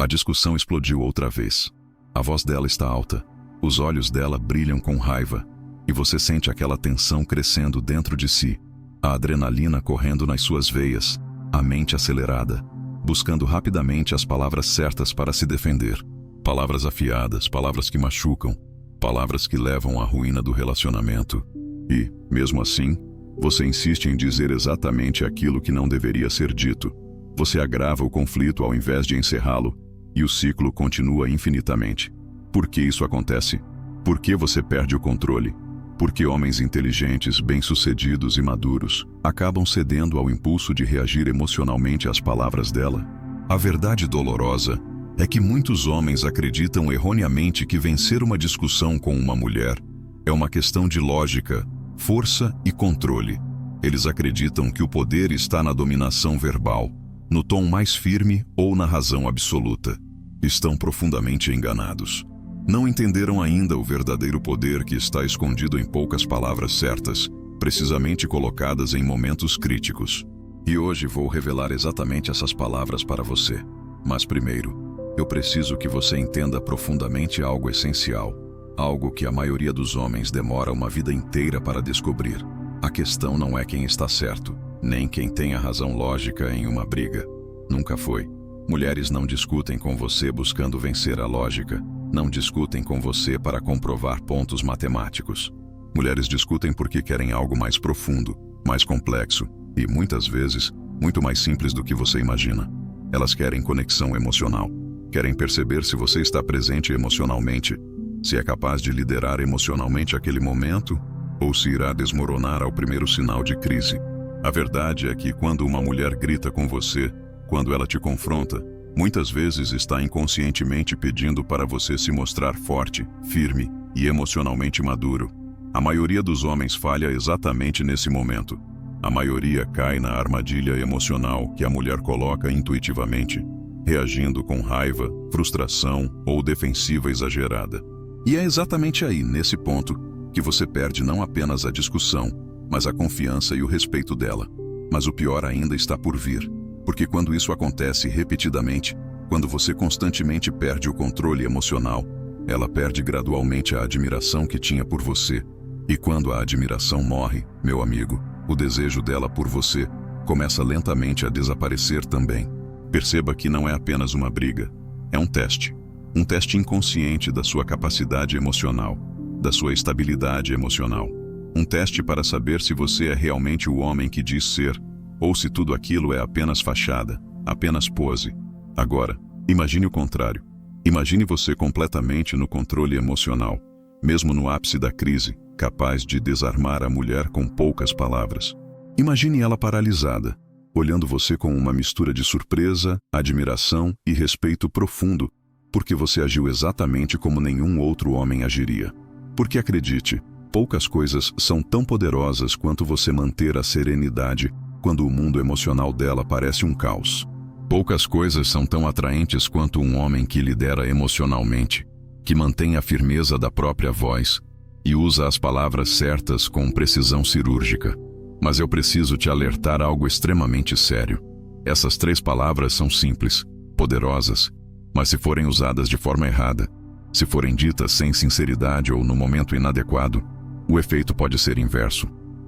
A discussão explodiu outra vez. A voz dela está alta. Os olhos dela brilham com raiva. E você sente aquela tensão crescendo dentro de si. A adrenalina correndo nas suas veias. A mente acelerada. Buscando rapidamente as palavras certas para se defender. Palavras afiadas, palavras que machucam. Palavras que levam à ruína do relacionamento. E, mesmo assim, você insiste em dizer exatamente aquilo que não deveria ser dito. Você agrava o conflito ao invés de encerrá-lo. E o ciclo continua infinitamente. Por que isso acontece? Por que você perde o controle? Porque homens inteligentes, bem-sucedidos e maduros acabam cedendo ao impulso de reagir emocionalmente às palavras dela? A verdade dolorosa é que muitos homens acreditam erroneamente que vencer uma discussão com uma mulher é uma questão de lógica, força e controle. Eles acreditam que o poder está na dominação verbal, no tom mais firme ou na razão absoluta. Estão profundamente enganados. Não entenderam ainda o verdadeiro poder que está escondido em poucas palavras certas, precisamente colocadas em momentos críticos. E hoje vou revelar exatamente essas palavras para você. Mas primeiro, eu preciso que você entenda profundamente algo essencial, algo que a maioria dos homens demora uma vida inteira para descobrir. A questão não é quem está certo, nem quem tem a razão lógica em uma briga. Nunca foi. Mulheres não discutem com você buscando vencer a lógica. Não discutem com você para comprovar pontos matemáticos. Mulheres discutem porque querem algo mais profundo, mais complexo e, muitas vezes, muito mais simples do que você imagina. Elas querem conexão emocional. Querem perceber se você está presente emocionalmente, se é capaz de liderar emocionalmente aquele momento ou se irá desmoronar ao primeiro sinal de crise. A verdade é que quando uma mulher grita com você, quando ela te confronta, muitas vezes está inconscientemente pedindo para você se mostrar forte, firme e emocionalmente maduro. A maioria dos homens falha exatamente nesse momento. A maioria cai na armadilha emocional que a mulher coloca intuitivamente, reagindo com raiva, frustração ou defensiva exagerada. E é exatamente aí, nesse ponto, que você perde não apenas a discussão, mas a confiança e o respeito dela. Mas o pior ainda está por vir. Porque quando isso acontece repetidamente, quando você constantemente perde o controle emocional, ela perde gradualmente a admiração que tinha por você. E quando a admiração morre, meu amigo, o desejo dela por você começa lentamente a desaparecer também. Perceba que não é apenas uma briga, é um teste. Um teste inconsciente da sua capacidade emocional, da sua estabilidade emocional. Um teste para saber se você é realmente o homem que diz ser, ou se tudo aquilo é apenas fachada, apenas pose. Agora, imagine o contrário. Imagine você completamente no controle emocional, mesmo no ápice da crise, capaz de desarmar a mulher com poucas palavras. Imagine ela paralisada, olhando você com uma mistura de surpresa, admiração e respeito profundo, porque você agiu exatamente como nenhum outro homem agiria. Porque acredite, poucas coisas são tão poderosas quanto você manter a serenidade quando o mundo emocional dela parece um caos. Poucas coisas são tão atraentes quanto um homem que lidera emocionalmente, que mantém a firmeza da própria voz e usa as palavras certas com precisão cirúrgica. Mas eu preciso te alertar algo extremamente sério. Essas 3 palavras são simples, poderosas, mas se forem usadas de forma errada, se forem ditas sem sinceridade ou no momento inadequado, o efeito pode ser inverso.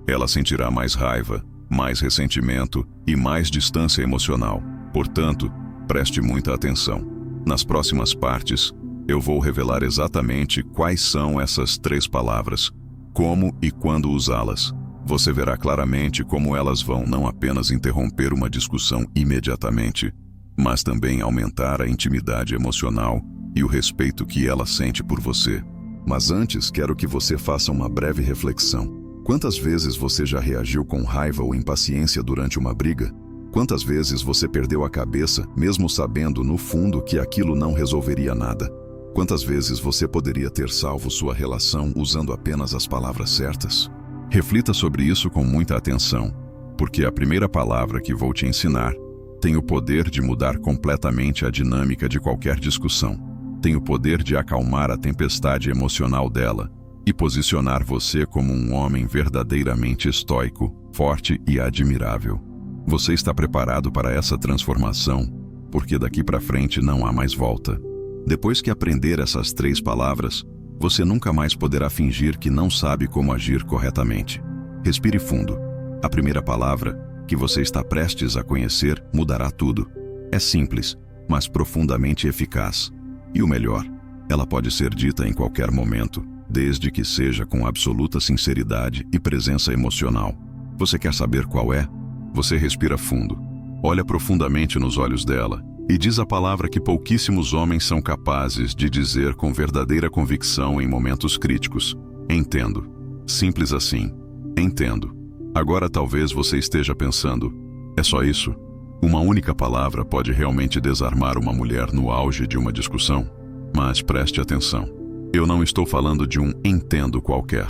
Ela sentirá mais raiva, mais ressentimento e mais distância emocional. Portanto, preste muita atenção. Nas próximas partes, eu vou revelar exatamente quais são essas 3 palavras, como e quando usá-las. Você verá claramente como elas vão não apenas interromper uma discussão imediatamente, mas também aumentar a intimidade emocional e o respeito que ela sente por você. Mas antes, quero que você faça uma breve reflexão. Quantas vezes você já reagiu com raiva ou impaciência durante uma briga? Quantas vezes você perdeu a cabeça, mesmo sabendo no fundo que aquilo não resolveria nada? Quantas vezes você poderia ter salvo sua relação usando apenas as palavras certas? Reflita sobre isso com muita atenção, porque a primeira palavra que vou te ensinar tem o poder de mudar completamente a dinâmica de qualquer discussão. Tem o poder de acalmar a tempestade emocional dela e posicionar você como um homem verdadeiramente estoico, forte e admirável. Você está preparado para essa transformação? porque daqui para frente não há mais volta. Depois que aprender essas 3 palavras, você nunca mais poderá fingir que não sabe como agir corretamente. Respire fundo. A primeira palavra, que você está prestes a conhecer, mudará tudo. É simples, mas profundamente eficaz. E o melhor, ela pode ser dita em qualquer momento, desde que seja com absoluta sinceridade e presença emocional. Você quer saber qual é? Você respira fundo, olha profundamente nos olhos dela e diz a palavra que pouquíssimos homens são capazes de dizer com verdadeira convicção em momentos críticos. Entendo. Simples assim. Entendo. Agora talvez você esteja pensando, é só isso? Uma única palavra pode realmente desarmar uma mulher no auge de uma discussão? Mas preste atenção. Eu não estou falando de um entendo qualquer.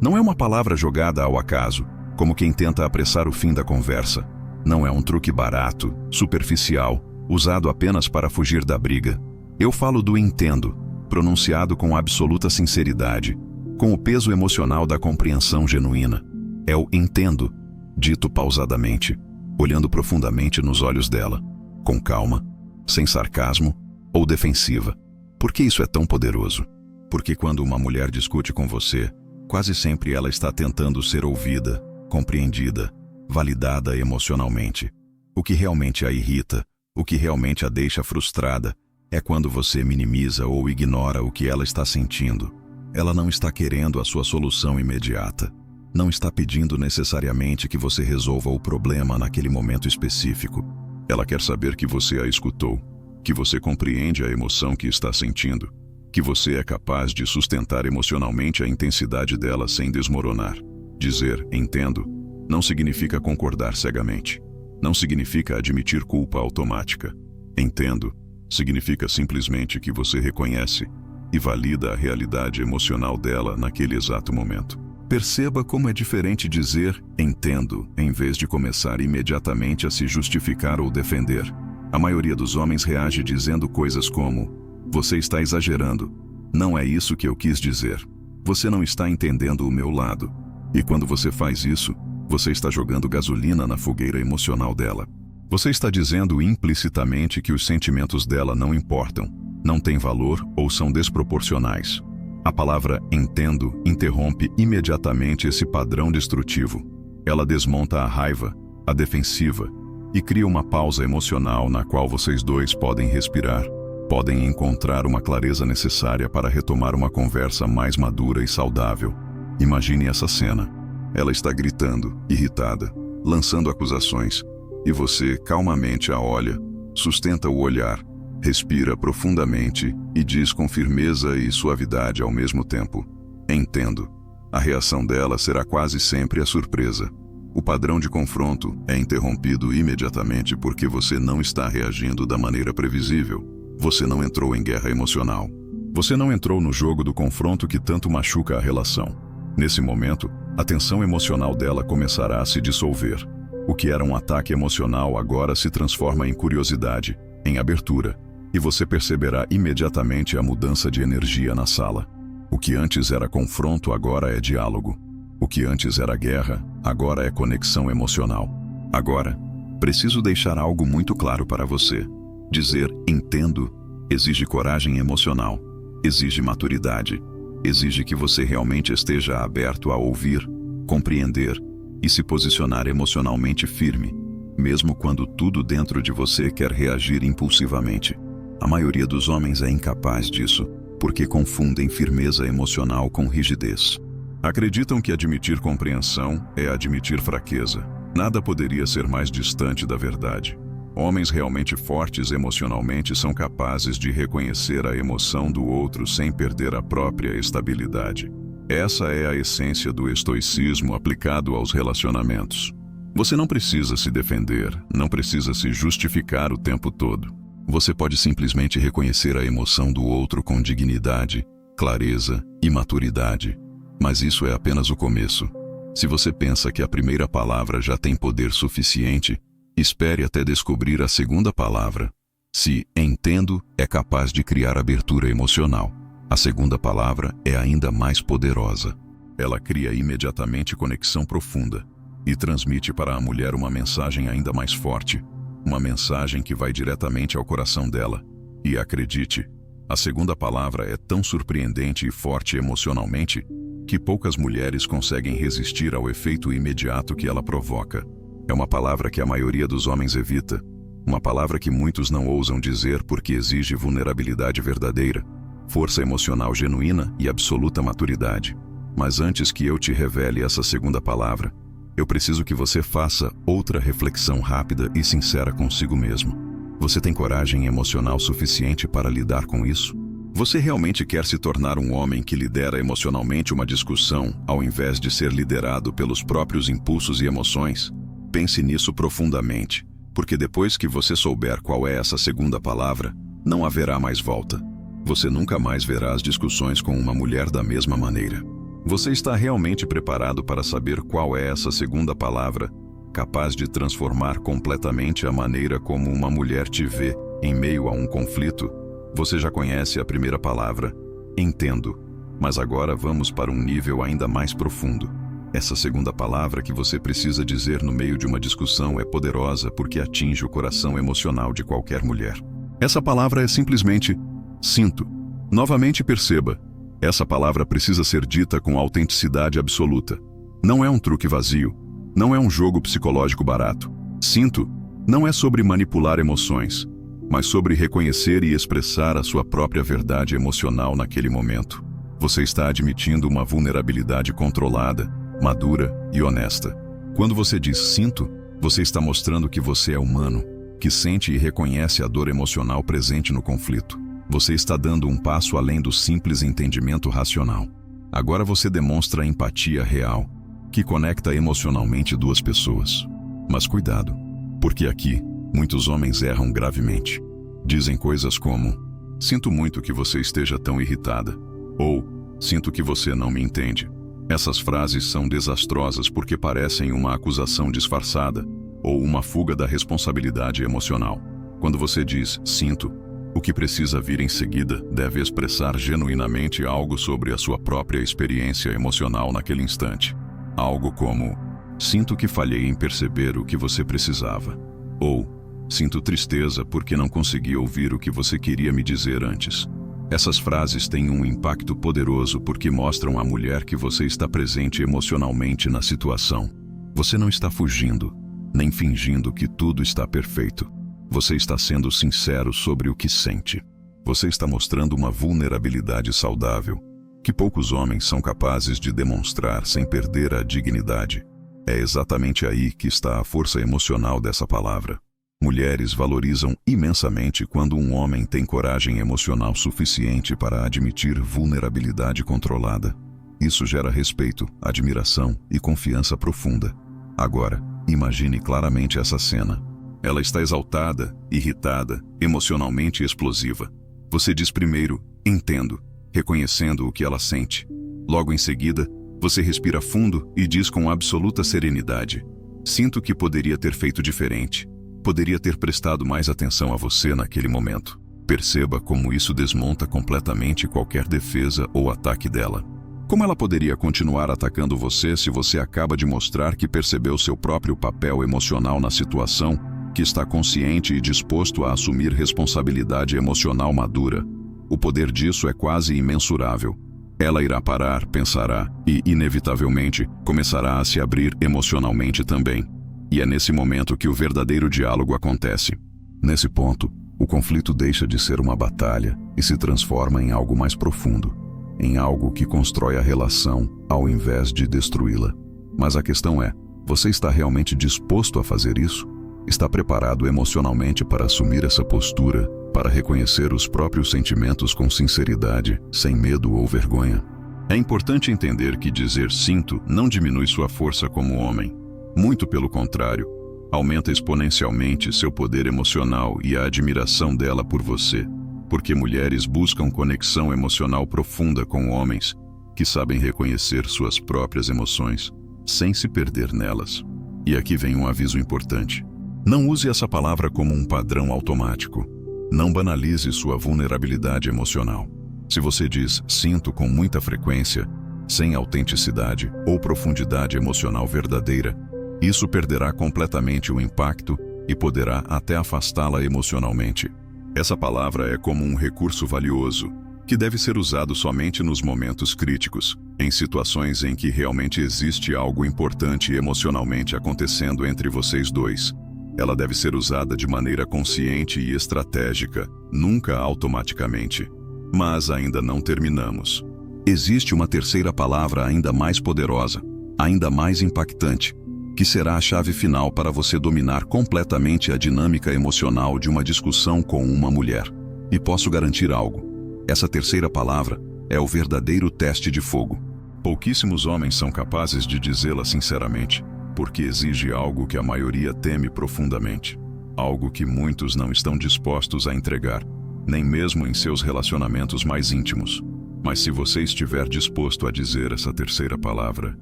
Não é uma palavra jogada ao acaso, como quem tenta apressar o fim da conversa. Não é um truque barato, superficial, usado apenas para fugir da briga. Eu falo do entendo, pronunciado com absoluta sinceridade, com o peso emocional da compreensão genuína. É o entendo, dito pausadamente, olhando profundamente nos olhos dela, com calma, sem sarcasmo ou defensiva. Por que isso é tão poderoso? Porque quando uma mulher discute com você, quase sempre ela está tentando ser ouvida, compreendida, validada emocionalmente. O que realmente a irrita, o que realmente a deixa frustrada, é quando você minimiza ou ignora o que ela está sentindo. Ela não está querendo a sua solução imediata. Não está pedindo necessariamente que você resolva o problema naquele momento específico. Ela quer saber que você a escutou, que você compreende a emoção que está sentindo, que você é capaz de sustentar emocionalmente a intensidade dela sem desmoronar. Dizer entendo não significa concordar cegamente. Não significa admitir culpa automática. Entendo significa simplesmente que você reconhece e valida a realidade emocional dela naquele exato momento. Perceba como é diferente dizer entendo em vez de começar imediatamente a se justificar ou defender. A maioria dos homens reage dizendo coisas como: você está exagerando. Não é isso que eu quis dizer. Você não está entendendo o meu lado. E quando você faz isso, você está jogando gasolina na fogueira emocional dela. Você está dizendo implicitamente que os sentimentos dela não importam, não têm valor ou são desproporcionais. A palavra entendo interrompe imediatamente esse padrão destrutivo. Ela desmonta a raiva, a defensiva, e cria uma pausa emocional na qual vocês dois podem respirar, podem encontrar uma clareza necessária para retomar uma conversa mais madura e saudável. Imagine essa cena. Ela está gritando, irritada, lançando acusações, e você calmamente a olha, sustenta o olhar, respira profundamente e diz com firmeza e suavidade ao mesmo tempo: entendo. A reação dela será quase sempre a surpresa. O padrão de confronto é interrompido imediatamente porque você não está reagindo da maneira previsível. Você não entrou em guerra emocional. Você não entrou no jogo do confronto que tanto machuca a relação. Nesse momento, a tensão emocional dela começará a se dissolver. O que era um ataque emocional agora se transforma em curiosidade, em abertura, e você perceberá imediatamente a mudança de energia na sala. O que antes era confronto agora é diálogo. O que antes era guerra, agora é conexão emocional. Agora, preciso deixar algo muito claro para você. Dizer entendo exige coragem emocional, exige maturidade, exige que você realmente esteja aberto a ouvir, compreender e se posicionar emocionalmente firme, mesmo quando tudo dentro de você quer reagir impulsivamente. A maioria dos homens é incapaz disso, porque confundem firmeza emocional com rigidez. Acreditam que admitir compreensão é admitir fraqueza. Nada poderia ser mais distante da verdade. Homens realmente fortes emocionalmente são capazes de reconhecer a emoção do outro sem perder a própria estabilidade. Essa é a essência do estoicismo aplicado aos relacionamentos. Você não precisa se defender, não precisa se justificar o tempo todo. Você pode simplesmente reconhecer a emoção do outro com dignidade, clareza e maturidade. Mas isso é apenas o começo. Se você pensa que a primeira palavra já tem poder suficiente, espere até descobrir a segunda palavra. Se entendo é capaz de criar abertura emocional, a segunda palavra é ainda mais poderosa. Ela cria imediatamente conexão profunda e transmite para a mulher uma mensagem ainda mais forte. uma mensagem que vai diretamente ao coração dela. E acredite, a segunda palavra é tão surpreendente e forte emocionalmente que poucas mulheres conseguem resistir ao efeito imediato que ela provoca. É uma palavra que a maioria dos homens evita, uma palavra que muitos não ousam dizer porque exige vulnerabilidade verdadeira, força emocional genuína e absoluta maturidade. Mas antes que eu te revele essa segunda palavra, eu preciso que você faça outra reflexão rápida e sincera consigo mesmo. Você tem coragem emocional suficiente para lidar com isso? Você realmente quer se tornar um homem que lidera emocionalmente uma discussão, ao invés de ser liderado pelos próprios impulsos e emoções? Pense nisso profundamente, porque depois que você souber qual é essa segunda palavra, não haverá mais volta. Você nunca mais verá as discussões com uma mulher da mesma maneira. Você está realmente preparado para saber qual é essa segunda palavra, capaz de transformar completamente a maneira como uma mulher te vê em meio a um conflito? Você já conhece a primeira palavra, entendo, mas agora vamos para um nível ainda mais profundo. Essa segunda palavra que você precisa dizer no meio de uma discussão é poderosa porque atinge o coração emocional de qualquer mulher. Essa palavra é simplesmente sinto. Novamente perceba, essa palavra precisa ser dita com autenticidade absoluta. Não é um truque vazio, não é um jogo psicológico barato. Sinto não é sobre manipular emoções, mas sobre reconhecer e expressar a sua própria verdade emocional naquele momento. Você está admitindo uma vulnerabilidade controlada, madura e honesta. Quando você diz sinto, você está mostrando que você é humano, que sente e reconhece a dor emocional presente no conflito. Você está dando um passo além do simples entendimento racional. Agora você demonstra empatia real, que conecta emocionalmente duas pessoas. Mas cuidado, porque aqui, muitos homens erram gravemente. Dizem coisas como, sinto muito que você esteja tão irritada, ou, sinto que você não me entende. Essas frases são desastrosas porque parecem uma acusação disfarçada, ou uma fuga da responsabilidade emocional. Quando você diz, sinto, o que precisa vir em seguida deve expressar genuinamente algo sobre a sua própria experiência emocional naquele instante. Algo como, sinto que falhei em perceber o que você precisava. Ou, sinto tristeza porque não consegui ouvir o que você queria me dizer antes. Essas frases têm um impacto poderoso porque mostram à mulher que você está presente emocionalmente na situação. Você não está fugindo, nem fingindo que tudo está perfeito. Você está sendo sincero sobre o que sente. Você está mostrando uma vulnerabilidade saudável, que poucos homens são capazes de demonstrar sem perder a dignidade. É exatamente aí que está a força emocional dessa palavra. Mulheres valorizam imensamente quando um homem tem coragem emocional suficiente para admitir vulnerabilidade controlada. Isso gera respeito, admiração e confiança profunda. Agora, imagine claramente essa cena. Ela está exaltada, irritada, emocionalmente explosiva. Você diz primeiro, entendo, reconhecendo o que ela sente. Logo em seguida, você respira fundo e diz com absoluta serenidade, sinto que poderia ter feito diferente. Poderia ter prestado mais atenção a você naquele momento. Perceba como isso desmonta completamente qualquer defesa ou ataque dela. Como ela poderia continuar atacando você se você acaba de mostrar que percebeu seu próprio papel emocional na situação, que está consciente e disposto a assumir responsabilidade emocional madura? O poder disso é quase imensurável. Ela irá parar, pensará e, inevitavelmente, começará a se abrir emocionalmente também. E é nesse momento que o verdadeiro diálogo acontece. Nesse ponto, o conflito deixa de ser uma batalha e se transforma em algo mais profundo, em algo que constrói a relação ao invés de destruí-la. Mas a questão é, você está realmente disposto a fazer isso? Está preparado emocionalmente para assumir essa postura, para reconhecer os próprios sentimentos com sinceridade, sem medo ou vergonha? É importante entender que dizer sinto não diminui sua força como homem. Muito pelo contrário, aumenta exponencialmente seu poder emocional e a admiração dela por você, porque mulheres buscam conexão emocional profunda com homens que sabem reconhecer suas próprias emoções, sem se perder nelas. E aqui vem um aviso importante. Não use essa palavra como um padrão automático. Não banalize sua vulnerabilidade emocional. Se você diz sinto com muita frequência, sem autenticidade ou profundidade emocional verdadeira, isso perderá completamente o impacto e poderá até afastá-la emocionalmente. Essa palavra é como um recurso valioso, que deve ser usado somente nos momentos críticos, em situações em que realmente existe algo importante emocionalmente acontecendo entre vocês dois. Ela deve ser usada de maneira consciente e estratégica, nunca automaticamente. Mas ainda não terminamos. Existe uma terceira palavra ainda mais poderosa, ainda mais impactante, que será a chave final para você dominar completamente a dinâmica emocional de uma discussão com uma mulher. E posso garantir algo: essa terceira palavra é o verdadeiro teste de fogo. Pouquíssimos homens são capazes de dizê-la sinceramente, porque exige algo que a maioria teme profundamente, algo que muitos não estão dispostos a entregar, nem mesmo em seus relacionamentos mais íntimos. Mas se você estiver disposto a dizer essa terceira palavra,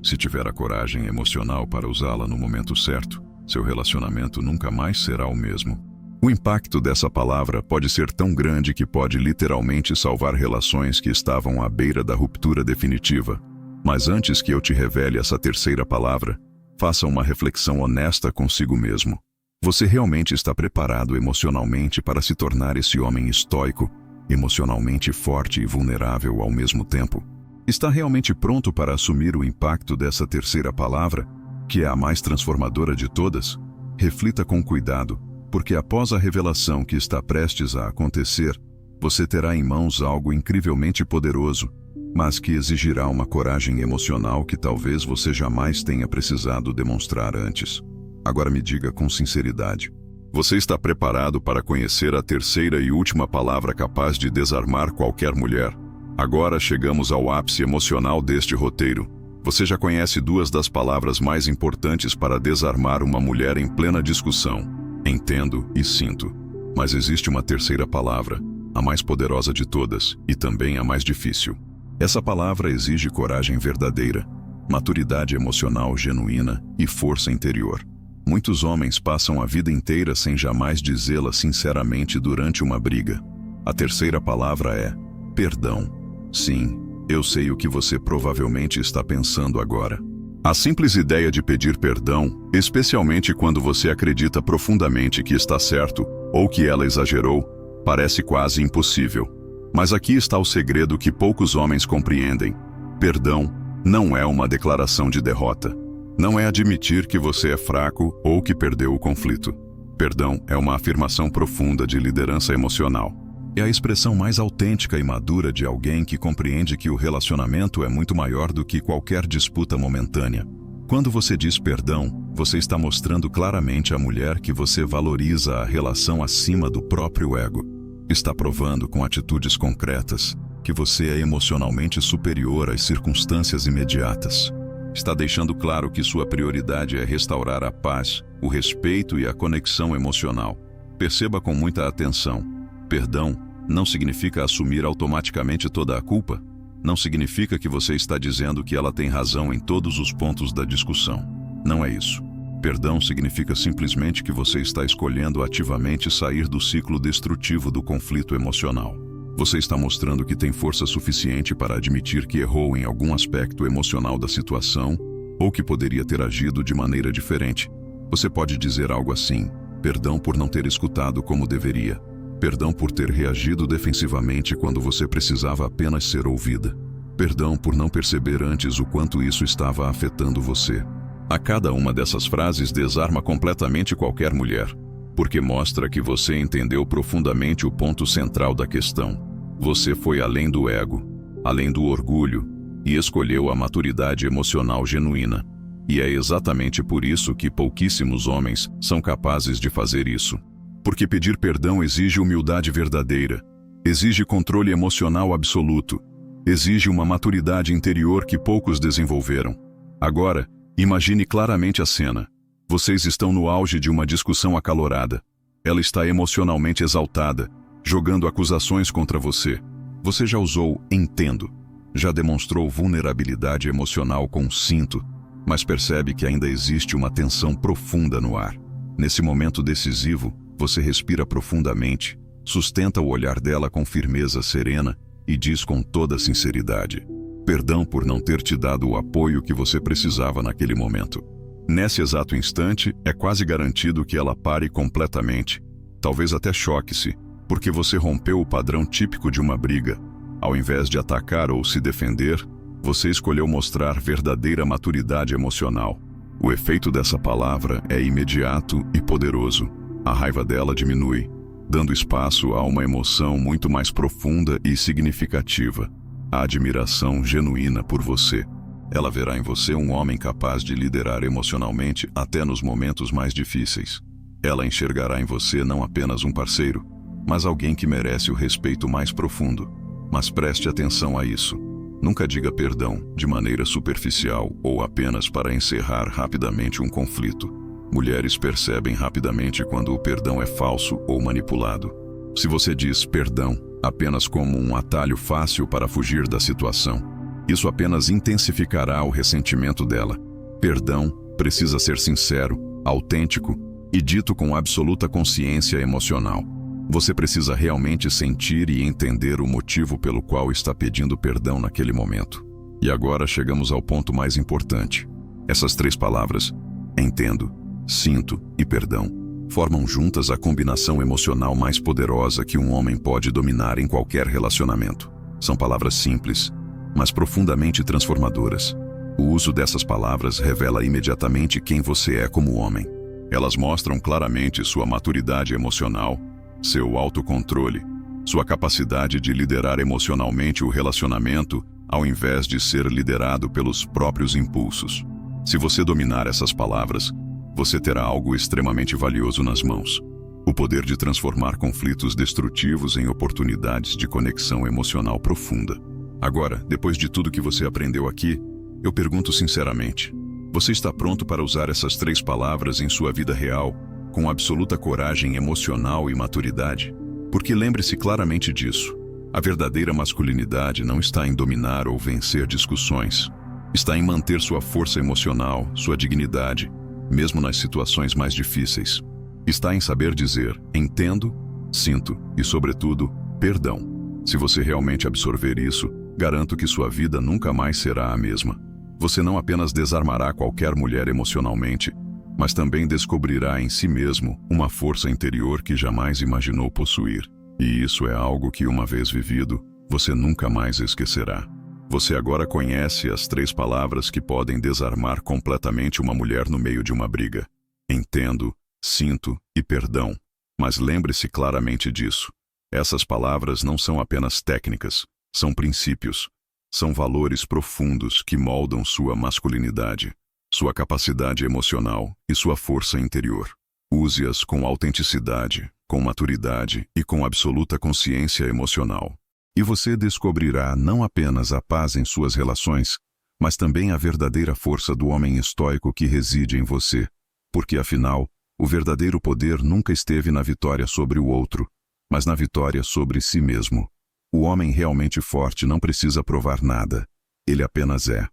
se tiver a coragem emocional para usá-la no momento certo, seu relacionamento nunca mais será o mesmo. O impacto dessa palavra pode ser tão grande que pode literalmente salvar relações que estavam à beira da ruptura definitiva. Mas antes que eu te revele essa terceira palavra, faça uma reflexão honesta consigo mesmo. Você realmente está preparado emocionalmente para se tornar esse homem estoico, emocionalmente forte e vulnerável ao mesmo tempo? Está realmente pronto para assumir o impacto dessa terceira palavra, que é a mais transformadora de todas? Reflita com cuidado, porque após a revelação que está prestes a acontecer, você terá em mãos algo incrivelmente poderoso, mas que exigirá uma coragem emocional que talvez você jamais tenha precisado demonstrar antes. Agora me diga com sinceridade: você está preparado para conhecer a terceira e última palavra capaz de desarmar qualquer mulher? Agora chegamos ao ápice emocional deste roteiro. Você já conhece duas das palavras mais importantes para desarmar uma mulher em plena discussão: entendo e sinto. Mas existe uma terceira palavra, a mais poderosa de todas e também a mais difícil. Essa palavra exige coragem verdadeira, maturidade emocional genuína e força interior. Muitos homens passam a vida inteira sem jamais dizê-la sinceramente durante uma briga. A terceira palavra é perdão. Sim, eu sei o que você provavelmente está pensando agora. A simples ideia de pedir perdão, especialmente quando você acredita profundamente que está certo ou que ela exagerou, parece quase impossível. Mas aqui está o segredo que poucos homens compreendem. Perdão não é uma declaração de derrota. Não é admitir que você é fraco ou que perdeu o conflito. Perdão é uma afirmação profunda de liderança emocional. É a expressão mais autêntica e madura de alguém que compreende que o relacionamento é muito maior do que qualquer disputa momentânea. Quando você diz perdão, você está mostrando claramente à mulher que você valoriza a relação acima do próprio ego. Está provando com atitudes concretas que você é emocionalmente superior às circunstâncias imediatas. Está deixando claro que sua prioridade é restaurar a paz, o respeito e a conexão emocional. Perceba com muita atenção: perdão não significa assumir automaticamente toda a culpa. Não significa que você está dizendo que ela tem razão em todos os pontos da discussão. Não é isso. Perdão significa simplesmente que você está escolhendo ativamente sair do ciclo destrutivo do conflito emocional. Você está mostrando que tem força suficiente para admitir que errou em algum aspecto emocional da situação ou que poderia ter agido de maneira diferente. Você pode dizer algo assim: perdão por não ter escutado como deveria. Perdão por ter reagido defensivamente quando você precisava apenas ser ouvida. Perdão por não perceber antes o quanto isso estava afetando você. A cada uma dessas frases desarma completamente qualquer mulher, porque mostra que você entendeu profundamente o ponto central da questão. Você foi além do ego, além do orgulho, e escolheu a maturidade emocional genuína. E é exatamente por isso que pouquíssimos homens são capazes de fazer isso. Porque pedir perdão exige humildade verdadeira, exige controle emocional absoluto, exige uma maturidade interior que poucos desenvolveram. Agora, imagine claramente a cena. Vocês estão no auge de uma discussão acalorada. Ela está emocionalmente exaltada, jogando acusações contra você. Você já usou entendo, já demonstrou vulnerabilidade emocional com sinto, mas percebe que ainda existe uma tensão profunda no ar. Nesse momento decisivo, você respira profundamente, sustenta o olhar dela com firmeza serena e diz com toda sinceridade: perdão por não ter te dado o apoio que você precisava naquele momento. Nesse exato instante, é quase garantido que ela pare completamente. Talvez até choque-se, porque você rompeu o padrão típico de uma briga. Ao invés de atacar ou se defender, você escolheu mostrar verdadeira maturidade emocional. O efeito dessa palavra é imediato e poderoso. A raiva dela diminui, dando espaço a uma emoção muito mais profunda e significativa, a admiração genuína por você. Ela verá em você um homem capaz de liderar emocionalmente até nos momentos mais difíceis. Ela enxergará em você não apenas um parceiro, mas alguém que merece o respeito mais profundo. Mas preste atenção a isso. Nunca diga perdão de maneira superficial ou apenas para encerrar rapidamente um conflito. Mulheres percebem rapidamente quando o perdão é falso ou manipulado. Se você diz perdão apenas como um atalho fácil para fugir da situação, isso apenas intensificará o ressentimento dela. Perdão precisa ser sincero, autêntico e dito com absoluta consciência emocional. Você precisa realmente sentir e entender o motivo pelo qual está pedindo perdão naquele momento. E agora chegamos ao ponto mais importante. Essas 3 palavras, entendo, sinto e perdão, formam juntas a combinação emocional mais poderosa que um homem pode dominar em qualquer relacionamento. São palavras simples, mas profundamente transformadoras. O uso dessas palavras revela imediatamente quem você é como homem. Elas mostram claramente sua maturidade emocional, seu autocontrole, sua capacidade de liderar emocionalmente o relacionamento ao invés de ser liderado pelos próprios impulsos. Se você dominar essas palavras, você terá algo extremamente valioso nas mãos: o poder de transformar conflitos destrutivos em oportunidades de conexão emocional profunda. Agora, depois de tudo que você aprendeu aqui, eu pergunto sinceramente: você está pronto para usar essas 3 palavras em sua vida real, com absoluta coragem emocional e maturidade? Porque lembre-se claramente disso. A verdadeira masculinidade não está em dominar ou vencer discussões. Está em manter sua força emocional, sua dignidade, mesmo nas situações mais difíceis. Está em saber dizer entendo, sinto e, sobretudo, perdão. Se você realmente absorver isso, garanto que sua vida nunca mais será a mesma. Você não apenas desarmará qualquer mulher emocionalmente, mas também descobrirá em si mesmo uma força interior que jamais imaginou possuir. E isso é algo que, uma vez vivido, você nunca mais esquecerá. Você agora conhece as 3 palavras que podem desarmar completamente uma mulher no meio de uma briga: entendo, sinto e perdão. Mas lembre-se claramente disso. Essas palavras não são apenas técnicas, são princípios. São valores profundos que moldam sua masculinidade, sua capacidade emocional e sua força interior. Use-as com autenticidade, com maturidade e com absoluta consciência emocional. E você descobrirá não apenas a paz em suas relações, mas também a verdadeira força do homem estoico que reside em você. Porque, afinal, o verdadeiro poder nunca esteve na vitória sobre o outro, mas na vitória sobre si mesmo. O homem realmente forte não precisa provar nada. Ele apenas é.